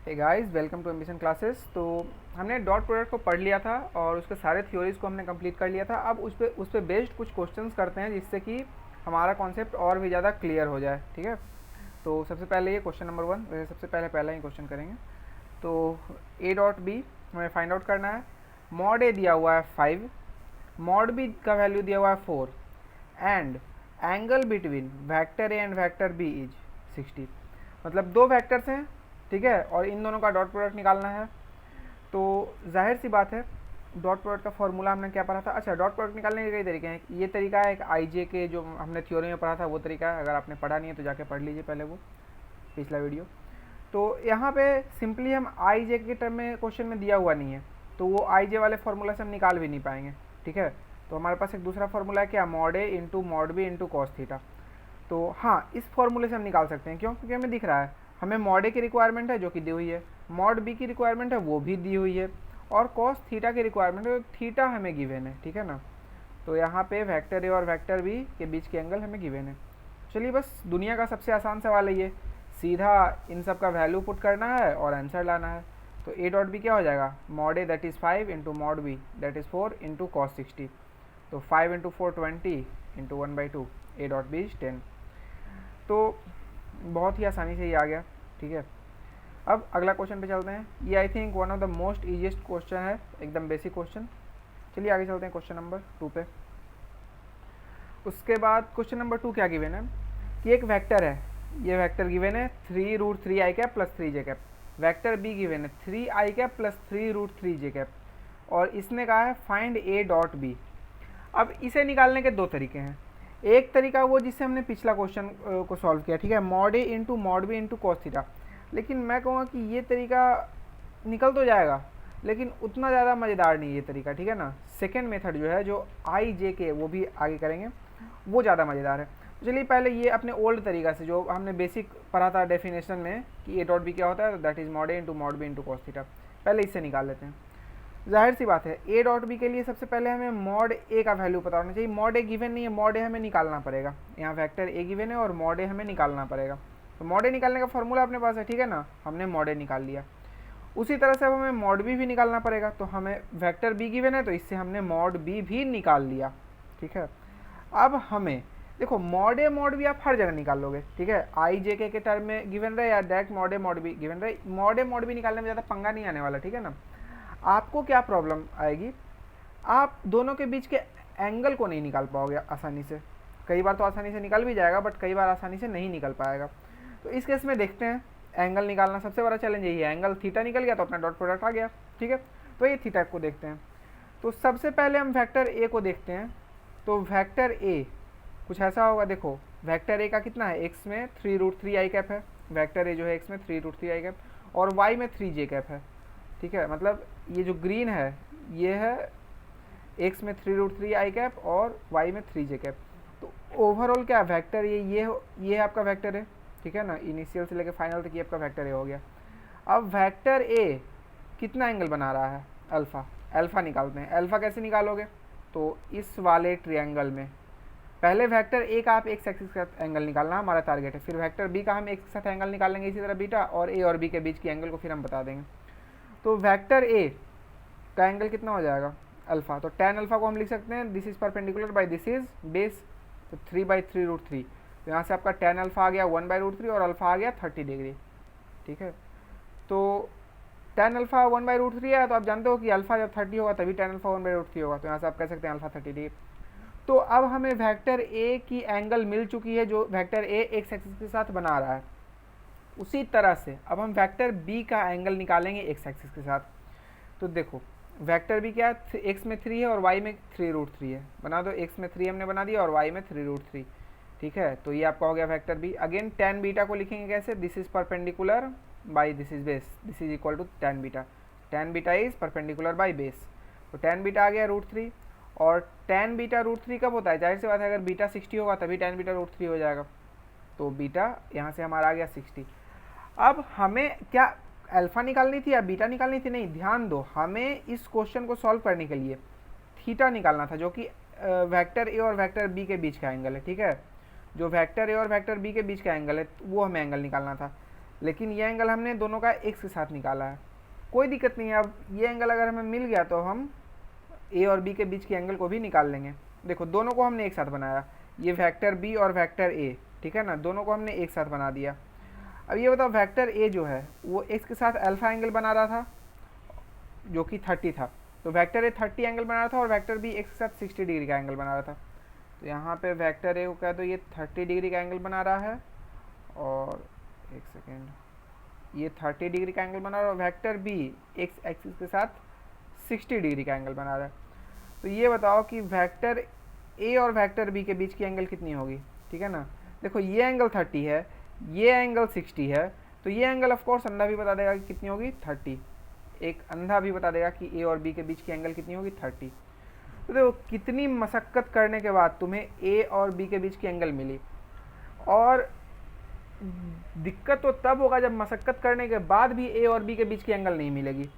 Hey guys, welcome to Ambition Classes. तो हमने dot product को पढ़ लिया था और उसके सारे थ्योरीज को हमने कंप्लीट कर लिया था। अब उस पे बेस्ड कुछ क्वेश्चंस करते हैं जिससे कि हमारा कॉन्सेप्ट और भी ज़्यादा क्लियर हो जाए। ठीक है, तो सबसे पहले ये क्वेश्चन नंबर 1, वैसे सबसे पहला ही क्वेश्चन करेंगे। तो ए डॉट बी हमें फाइंड आउट करना है। मॉड ए दिया हुआ है 5, मॉड बी का वैल्यू दिया हुआ है 4 and angle between vector a and vector b is 60। मतलब दो वेक्टर्स हैं, ठीक है, और इन दोनों का डॉट प्रोडक्ट निकालना है। तो जाहिर सी बात है, डॉट प्रोडक्ट का फॉर्मूला हमने क्या पढ़ा था। अच्छा, डॉट प्रोडक्ट निकालने के कई तरीके हैं। ये तरीका है एक आई जे के, जो हमने थ्योरी में पढ़ा था वो तरीका है। अगर आपने पढ़ा नहीं है तो जाके पढ़ लीजिए पहले वो पिछला वीडियो। तो यहाँ पे सिंपली हम आई जे के टर्म में क्वेश्चन में दिया हुआ नहीं है, तो वो आई जे वाले फॉर्मूला से हम निकाल भी नहीं पाएंगे। ठीक है, तो हमारे पास एक दूसरा फॉर्मूला है क्या, mod a into mod b into cos theta. तो हाँ, इस फॉर्मूले से हम निकाल सकते हैं। क्यों? क्योंकि हमें दिख रहा है हमें मॉड ए की रिक्वायरमेंट है जो कि दी हुई है, मॉड बी की रिक्वायरमेंट है वो भी दी हुई है, और कॉस थीटा की रिक्वायरमेंट है, तो थीटा हमें गिवन है। ठीक है ना, तो यहाँ पे वेक्टर ए और वेक्टर बी के बीच के एंगल हमें गिवन है। चलिए, बस दुनिया का सबसे आसान सवाल है ये, सीधा इन सब का वैल्यू पुट करना है और आंसर लाना है। तो ए डॉट बी क्या हो जाएगा, mod a that is 5 into mod b that is 4 into cos 60। तो 5 into 4 20 into 1/2, a dot b is 10। तो बहुत ही आसानी से ये आ गया। ठीक है, अब अगला क्वेश्चन पे चलते हैं। ये I think one of the most easiest question है, एकदम बेसिक क्वेश्चन। चलिए आगे चलते हैं क्वेश्चन नंबर 2 पे। उसके बाद क्वेश्चन नंबर 2 क्या गिवन है कि एक वेक्टर है, ये वेक्टर गिवन है 3√3i cap plus 3j cap. Vector be given है 3i cap plus 3√3j cap, और इसने कहा है फाइंड ए डॉट बी। अब इसे निकालने के दो तरीके हैं। एक तरीका वो जिससे हमने पिछला क्वेश्चन को सॉल्व किया, ठीक है, mod a into mod b into cos theta. लेकिन मैं कहूँगा कि ये तरीका निकल तो जाएगा लेकिन उतना ज़्यादा मज़ेदार नहीं है ये तरीका। ठीक है ना, सेकेंड मेथड जो है, जो आई जे के, वो भी आगे करेंगे, वो ज़्यादा मज़ेदार है। तो चलिए पहले ये अपने ओल्ड तरीका से जो हमने बेसिक पढ़ा था डेफिनेशन में कि ए डॉट बी क्या होता है, तो that is mod a into mod b into cos theta, पहले इससे निकाल लेते हैं। जाहिर सी बात है, ए डॉट बी के लिए सबसे पहले हमें मॉड ए का वैल्यू पता होना चाहिए। मॉड ए गिवन नहीं है, मॉड ए हमें निकालना पड़ेगा। यहाँ वेक्टर ए गिवन है और मॉड ए हमें निकालना पड़ेगा। तो मॉड ए निकालने का फॉर्मूला अपने पास है, ठीक है ना, हमने मॉड ए निकाल लिया। उसी तरह से अब हमें मॉड बी भी निकालना पड़ेगा। तो हमें वेक्टर बी गिवन है तो इससे हमने मॉड बी भी निकाल लिया। ठीक है, अब हमें देखो, मॉड ए मॉड बी आप हर जगह निकाल लोगे। ठीक है, आई जे के टर्म में गिवन रहे या direct mod A mod be given रहे, मॉड ए मॉड बी निकालने में ज़्यादा पंगा नहीं आने वाला। ठीक है ना, आपको क्या प्रॉब्लम आएगी, आप दोनों के बीच के एंगल को नहीं निकाल पाओगे आसानी से। कई बार तो आसानी से निकल भी जाएगा, बट कई बार आसानी से नहीं निकल पाएगा। तो इस केस में देखते हैं, एंगल निकालना सबसे बड़ा चैलेंज यही है। एंगल थीटा निकल गया तो अपना डॉट प्रोडक्ट आ गया। ठीक है, तो ये थीटा को देखते हैं। तो सबसे पहले हम वेक्टर ए को देखते हैं। तो वेक्टर ए कुछ ऐसा होगा, देखो वेक्टर ए का कितना है, एक्स में 3√3i कैप है। वेक्टर ए जो है एक्स में 3√3i कैप और वाई में 3j कैप है। ठीक है, मतलब ये जो ग्रीन है ये है एक्स में 3√3i कैप और वाई में 3j कैप। तो ओवरऑल क्या वेक्टर ये आपका वेक्टर है। ठीक है ना, इनिशियल से लेकर फाइनल तक ये आपका वेक्टर ए हो गया। अब वेक्टर ए कितना एंगल बना रहा है, अल्फ़ा। अल्फ़ा निकालते हैं। अल्फ़ा कैसे निकालोगे, तो इस वाले ट्रिएंगल में पहले वेक्टर ए का आप एक्स एक्सिस के साथ एंगल निकालना हमारा टारगेट है, फिर वेक्टर बी का हम एक्स के साथ एंगल निकालेंगे, इसी तरह बीटा, और ए और बी के बीच की एंगल को फिर हम बता देंगे। तो वेक्टर ए का एंगल कितना हो जाएगा, अल्फ़ा। तो tan अल्फ़ा को हम लिख सकते हैं this is perpendicular by this is base, तो 3/3√3। तो यहाँ से आपका tan अल्फ़ा आ गया 1/√3 और अल्फ़ा आ गया 30 डिग्री। ठीक है, तो tan अल्फ़ा 1/√3 है, तो आप जानते हो कि अल्फ़ा जब 30 होगा तभी tan अल्फ़ा 1/√3 होगा। तो यहाँ से आप कह सकते हैं अल्फ़ा 30 डिग्री। तो अब हमें वेक्टर ए की एंगल मिल चुकी है जो वेक्टर ए एक्स एक्सिस के साथ बना रहा है। उसी तरह से अब हम वेक्टर बी का एंगल निकालेंगे एक्स एक्सिस के साथ। तो देखो वेक्टर बी क्या है, एक्स में 3 है और वाई में 3√3 है। बना दो, एक्स में 3 हमने बना दिया और वाई में 3√3। ठीक है, तो ये आपका हो गया vector b. Again tan beta को लिखेंगे कैसे, this is perpendicular by this is base, this is equal to tan beta. tan beta is perpendicular by base. तो tan बीटा आ गया √3, और tan बीटा √3 कब होता है, जाहिर सी बात है अगर बीटा 60 होगा तभी tan बीटा √3 हो जाएगा। तो बीटा यहाँ से हमारा आ गया 60। अब हमें क्या अल्फ़ा निकालनी थी या बीटा निकालनी थी, नहीं, ध्यान दो, हमें इस क्वेश्चन को सॉल्व करने के लिए थीटा निकालना था, जो कि वेक्टर ए और वेक्टर बी के बीच का एंगल है। ठीक है, जो वेक्टर ए और वेक्टर बी के बीच का एंगल है वो हमें एंगल निकालना था। लेकिन ये एंगल हमने दोनों का एक्स के साथ निकाला है, कोई दिक्कत नहीं है। अब ये एंगल अगर हमें मिल गया तो हम ए और बी के बीच के एंगल को भी निकाल लेंगे। देखो दोनों को हमने एक साथ बनाया, ये वेक्टर बी और वेक्टर ए, ठीक है ना, दोनों को हमने एक साथ बना दिया। अब ये बताओ वेक्टर ए जो है वो एक्स के साथ अल्फा एंगल बना रहा था जो कि 30 था, तो वेक्टर ए 30 एंगल बना रहा था और वेक्टर बी एक्स के साथ 60 डिग्री का एंगल बना रहा था। तो यहाँ पे वेक्टर ए को कह दो ये 30 डिग्री का एंगल बना रहा है, और एक सेकेंड, ये 30 डिग्री का एंगल बना रहा है, और वेक्टर बी एक्स एक्सिस के साथ 60 डिग्री का एंगल बना रहा है। तो ये बताओ कि वेक्टर ए और वेक्टर बी के बीच की एंगल कितनी होगी, ठीक है ना। देखो ये एंगल 30 है, ये एंगल 60 है, तो ये एंगल ऑफ कोर्स अंधा भी बता देगा कि कितनी होगी 30। एक अंधा भी बता देगा कि ए और बी के बीच की एंगल कितनी होगी 30। तो देखो कितनी मशक्क़त करने के बाद तुम्हें ए और बी के बीच की एंगल मिली, और दिक्कत तो तब होगा जब मशक्क़त करने के बाद भी ए और बी के बीच की एंगल नहीं मिलेगी।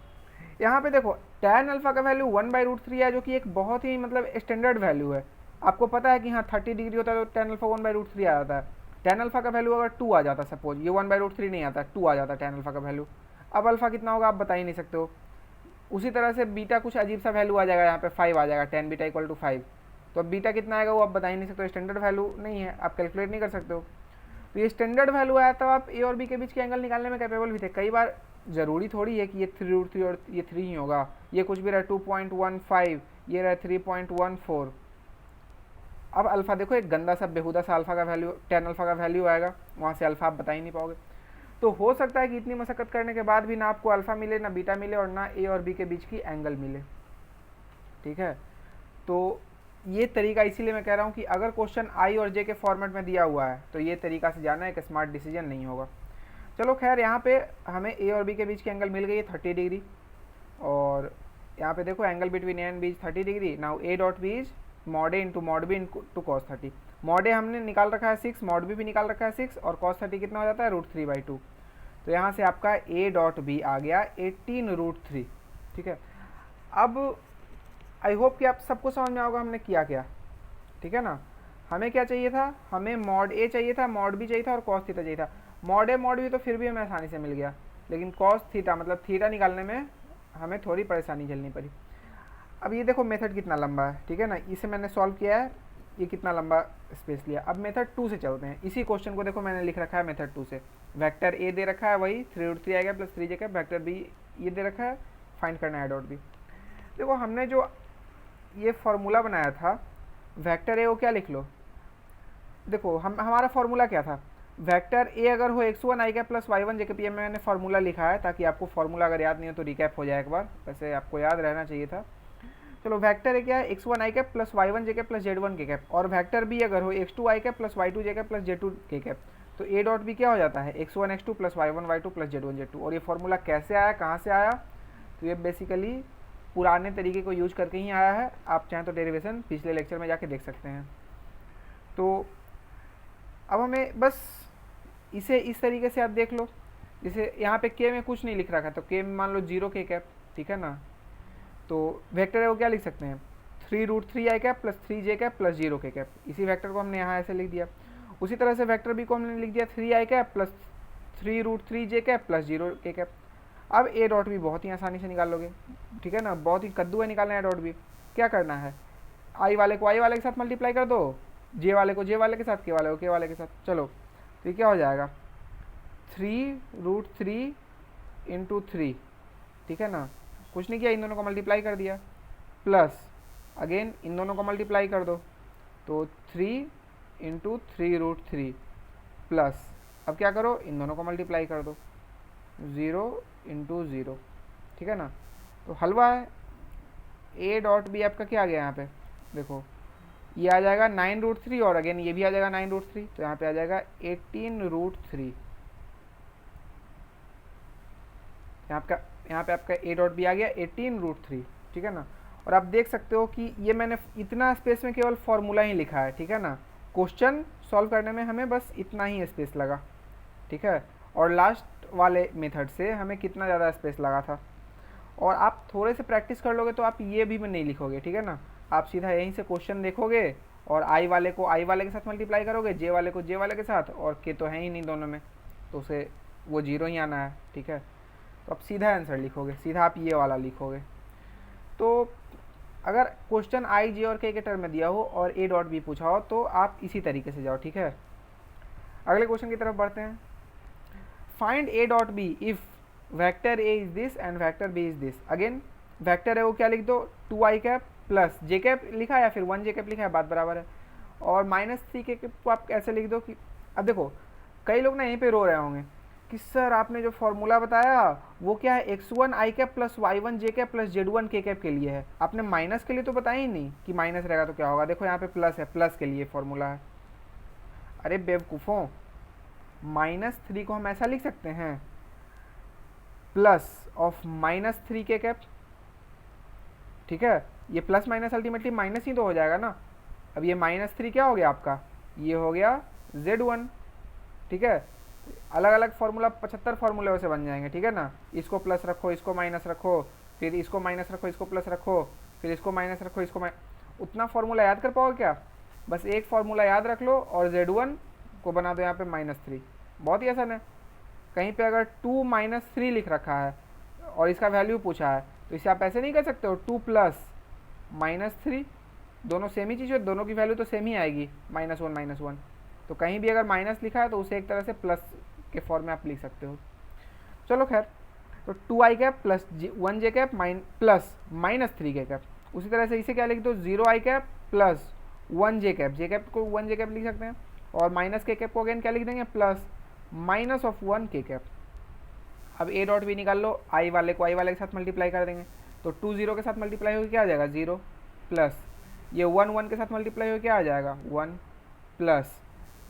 यहाँ पे देखो tan अल्फ़ा का वैल्यू 1/√3 है, जो कि एक बहुत ही मतलब स्टैंडर्ड वैल्यू है। आपको पता है कि हाँ 30 डिग्री होता है तो tan अल्फ़ा 1/√3 आ जाता है। tan अल्फ़ा का वैल्यू अगर 2 आ जाता, सपोज ये 1/√3 नहीं आता, 2 आ जाता tan अल्फ़ा का वैल्यू। अब अल्फ़ा कितना होगा आप बता ही नहीं सकते हो। उसी तरह से बीटा कुछ अजीब सा वैल्यू आ जाएगा, यहाँ पे 5 आ जाएगा, tan बीटा इक्वल टू 5। तो अब बीटा कितना आएगा वो आप बता ही नहीं सकते, स्टैंडर्ड वैल्यू नहीं है, आप कैलकुलेट नहीं कर सकते हो। तो ये स्टैंडर्ड वैल्यू आया तब आप ए और बी के बीच के एंगल निकालने में कैपेबल भी थे। कई बार ज़रूरी थोड़ी है कि ये 3√3 और ये 3 ही होगा, ये कुछ भी रहा 2.15, ये रहा 3.14। अब अल्फ़ा देखो एक गंदा सा बेहुदा सा अल्फ़ा का वैल्यू, tan अल्फ़ा का वैल्यू आएगा, वहाँ से अल्फ़ा आप बता ही नहीं पाओगे। तो हो सकता है कि इतनी मशक्क़त करने के बाद भी ना आपको अल्फ़ा मिले, ना बीटा मिले, और ना ए और बी के बीच की एंगल मिले, ठीक है। तो ये तरीका इसीलिए मैं कह रहा हूँ कि अगर क्वेश्चन आई और जे के फॉर्मेट में दिया हुआ है तो ये तरीका से जाना एक स्मार्ट डिसीजन नहीं होगा। चलो खैर, यहाँ पे हमें ए और बी के बीच की एंगल मिल गई है 30 डिग्री, और यहाँ पे देखो angle between a and b is 30 degree. Now a dot b is mod a into mod b into cos 30। Mod a हमने निकाल रखा है 6, मॉड बी भी निकाल रखा है 6, और कॉस 30 कितना हो जाता है √3/2। तो यहाँ से आपका ए डॉट बी आ गया 18√3, ठीक है। अब आई होप कि आप सबको समझ में होगा हमने किया क्या, ठीक है ना। हमें क्या चाहिए था, हमें मॉड ए चाहिए था, मॉड बी चाहिए था, और कॉस थीटा चाहिए था। मॉड ए मॉड बी तो फिर भी हमें आसानी से मिल गया, लेकिन कॉस थीटा मतलब थीटा निकालने में हमें थोड़ी परेशानी झेलनी पड़ी। अब ये देखो मेथड कितना लंबा है, ठीक है ना, इसे मैंने सॉल्व किया है, ये कितना लंबा स्पेस लिया। अब मेथड 2 से चलते हैं। इसी क्वेश्चन को देखो मैंने लिख रखा है मेथड 2 से। वेक्टर ए दे रखा है वही 3√3 आएगा प्लस 3 जेकब, वेक्टर बी ये दे रखा है, फाइंड करना है डॉट बी। देखो हमने जो ये फार्मूला बनाया था वेक्टर ए को क्या लिख लो, देखो हमारा फार्मूला क्या था, वेक्टर ए अगर हो x1 i cap plus y1 Jacob, ये मैंने फार्मूला लिखा है ताकि आपको फार्मूला अगर याद नहीं हो तो रिकैप हो जाए एक बार, वैसे आपको याद रहना चाहिए था। चलो वेक्टर ए क्या है x1 i cap plus y1 Jacob plus z1 के कैप, और वेक्टर बी अगर हो x2 i cap plus y2 Jacob plus z2 के कैप। तो ए डॉट बी क्या हो जाता है x1 x2 plus y1 y2 plus z1 z2। और ये फार्मूला कैसे आया, कहाँ से आया, तो ये बेसिकली पुराने तरीके को यूज करके ही आया है। आप चाहें तो डेरिवेशन पिछले लेक्चर में जाके देख सकते हैं। तो अब हमें बस इसे इस तरीके से आप देख लो, जैसे यहाँ पे के में कुछ नहीं लिख रखा, तो के में मान लो 0 के कैप, ठीक है ना। तो वेक्टर है वो क्या लिख सकते हैं 3√3 i cap plus 3 j cap plus 0 के कैप। इसी वेक्टर को हमने यहाँ ऐसे लिख दिया। उसी तरह से वेक्टर बी को हमने लिख दिया 3 i cap plus 3√3 j cap plus 0 के कैप। अब ए डॉट बी बहुत ही आसानी से निकाल लोगे, ठीक है ना, बहुत ही कद्दू है निकालना है डॉट बी। क्या करना है, आई वाले को आई वाले के साथ मल्टीप्लाई कर दो, जे वाले को जे वाले के साथ, के वाले को के वाले के साथ। चलो तो ये क्या हो जाएगा 3√3 इंटू 3, ठीक है ना, कुछ नहीं किया, इन दोनों को मल्टीप्लाई कर दिया, प्लस अगेन इन दोनों को मल्टीप्लाई कर दो, तो 3 इंटू 3√3 प्लस, अब क्या करो इन दोनों को मल्टीप्लाई कर दो 0 इंटू 0, ठीक है ना। तो हलवा है। ए डॉट बी आपका क्या आ गया यहाँ पे, देखो ये आ जाएगा 9√3, और अगेन ये भी आ जाएगा 9√3, तो यहाँ पे आ जाएगा 18√3। यहाँ पे आपका ए डॉट बी आ गया 18√3, ठीक है ना। और आप देख सकते हो कि ये मैंने इतना स्पेस में केवल फॉर्मूला ही लिखा है, ठीक है ना। क्वेश्चन सॉल्व करने में हमें बस इतना ही स्पेस लगा, ठीक है। और लास्ट वाले मेथड से हमें कितना ज़्यादा स्पेस लगा था। और आप थोड़े से प्रैक्टिस कर लोगे तो आप ये भी नहीं लिखोगे, ठीक है ना। आप सीधा यहीं से क्वेश्चन देखोगे और आई वाले को आई वाले के साथ मल्टीप्लाई करोगे, जे वाले को जे वाले के साथ, और के तो है ही नहीं दोनों में, तो उसे वो 0 ही आना है, ठीक है। तो अब सीधा आंसर लिखोगे, सीधा आप ये वाला लिखोगे। तो अगर क्वेश्चन आई, जे और के टर्म में दिया हो और ए डॉट बी पूछा हो तो आप इसी तरीके से जाओ, ठीक है। अगले क्वेश्चन की तरफ बढ़ते हैं। Find a dot b if vector a is this and vector b is this. Again vector है वो क्या लिख दो, 2i कैप प्लस जे कैप लिखा है या फिर 1 जे कैप लिखा है, बात बराबर है। और -3 के कैप को आप ऐसे लिख दो कि, अब देखो कई लोग ना यहीं पे रो रहे होंगे कि सर आपने जो फॉर्मूला बताया वो क्या है, x1 i cap plus y1 j cap plus z1 k cap के लिए है, आपने माइनस के लिए तो बताया ही नहीं कि माइनस रहेगा तो क्या होगा। देखो यहाँ पे प्लस है, प्लस के लिए फॉर्मूला है। अरे बेवकूफ़ों, -3 को हम ऐसा लिख सकते हैं, प्लस ऑफ -3 k कैप, ठीक है। ये प्लस माइनस अल्टीमेटली माइनस ही तो हो जाएगा ना। अब ये -3 क्या हो गया आपका, ये हो गया z1, ठीक है। अलग अलग फार्मूला 75 फार्मूले वैसे बन जाएंगे, ठीक है ना। इसको प्लस रखो, इसको माइनस रखो, फिर इसको माइनस रखो, इसको प्लस रखो, फिर इसको माइनस रखो, इसको उतना फार्मूला याद कर पाओगे क्या? बस एक फार्मूला याद रख लो और z1 को बना दो यहाँ पे -3, बहुत ही आसान है। कहीं पे अगर 2 - 3 लिख रखा है और इसका वैल्यू पूछा है तो इसे आप ऐसे नहीं कर सकते हो 2 प्लस -3, दोनों सेम ही चीज़ है, दोनों की वैल्यू तो सेम ही आएगी, -1 -1। तो कहीं भी अगर माइनस लिखा है तो उसे एक तरह से प्लस के फॉर्म में आप लिख सकते हो। चलो खैर, तो 2i कैप प्लस 1 जे कैप प्लस -3 के कैप। उसी तरह से इसे क्या लिख दो, 0i कैप प्लस 1 जे कैप को 1 जे कैप लिख सकते हैं, और माइनस के कैप को अगेन क्या लिख देंगे, प्लस माइनस ऑफ 1 के कैप। अब ए डॉट बी निकाल लो, आई वाले को आई वाले के साथ मल्टीप्लाई कर देंगे तो 2 0 के साथ मल्टीप्लाई होकर क्या आ जाएगा 0, प्लस ये 1 1 के साथ मल्टीप्लाई होकर क्या आ जाएगा 1, प्लस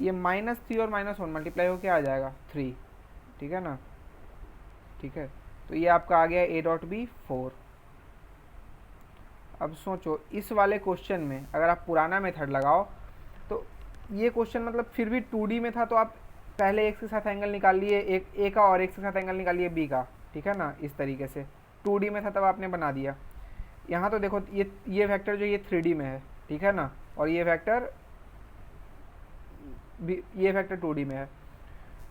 ये -3 और -1 मल्टीप्लाई होकर आ जाएगा 3, ठीक है ना। ठीक है, तो ये आपका आ गया ए डॉट बी 4। अब सोचो इस वाले क्वेश्चन में अगर आप पुराना मेथड लगाओ तो ये क्वेश्चन मतलब फिर भी 2D में था, तो आप पहले x के साथ एंगल निकाल लिए, एक ए का, और x के साथ एंगल निकालिए b का, ठीक है ना। इस तरीके से 2D में था तब आपने बना दिया। यहाँ तो देखो ये वेक्टर जो ये 3D में है, ठीक है ना, और ये वेक्टर 2D में है।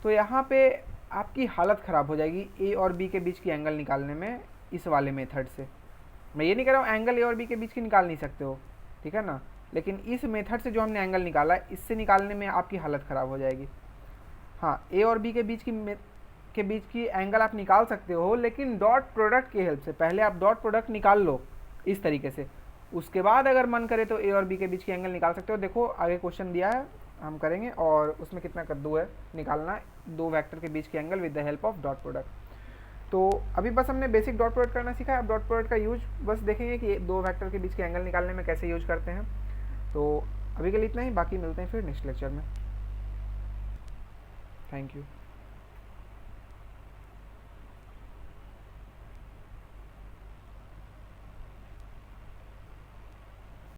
तो यहाँ पे आपकी हालत ख़राब हो जाएगी ए और बी के बीच की एंगल निकालने में इस वाले मेथड से। मैं ये नहीं कह रहा हूँ एंगल ए और बी के बीच की निकाल नहीं सकते हो, ठीक है ना, लेकिन इस मेथड से जो हमने एंगल निकाला है इससे निकालने में आपकी हालत ख़राब हो जाएगी। हाँ, ए और बी के बीच की एंगल आप निकाल सकते हो, लेकिन डॉट प्रोडक्ट की हेल्प से। पहले आप डॉट प्रोडक्ट निकाल लो इस तरीके से, उसके बाद अगर मन करे तो ए और बी के बीच की एंगल निकाल सकते हो। देखो आगे क्वेश्चन दिया है, हम करेंगे, और उसमें कितना कद्दू है निकालना दो वेक्टर के बीच की angle with the help of dot product. तो अभी बस हमने बेसिक डॉट प्रोडक्ट करना सीखा है। अब डॉट प्रोडक्ट का यूज बस देखेंगे कि दो वेक्टर के बीच के एंगल निकालने में कैसे यूज करते हैं। तो अभी के लिए इतना ही, बाकी मिलते हैं फिर नेक्स्ट लेक्चर में। Thank you.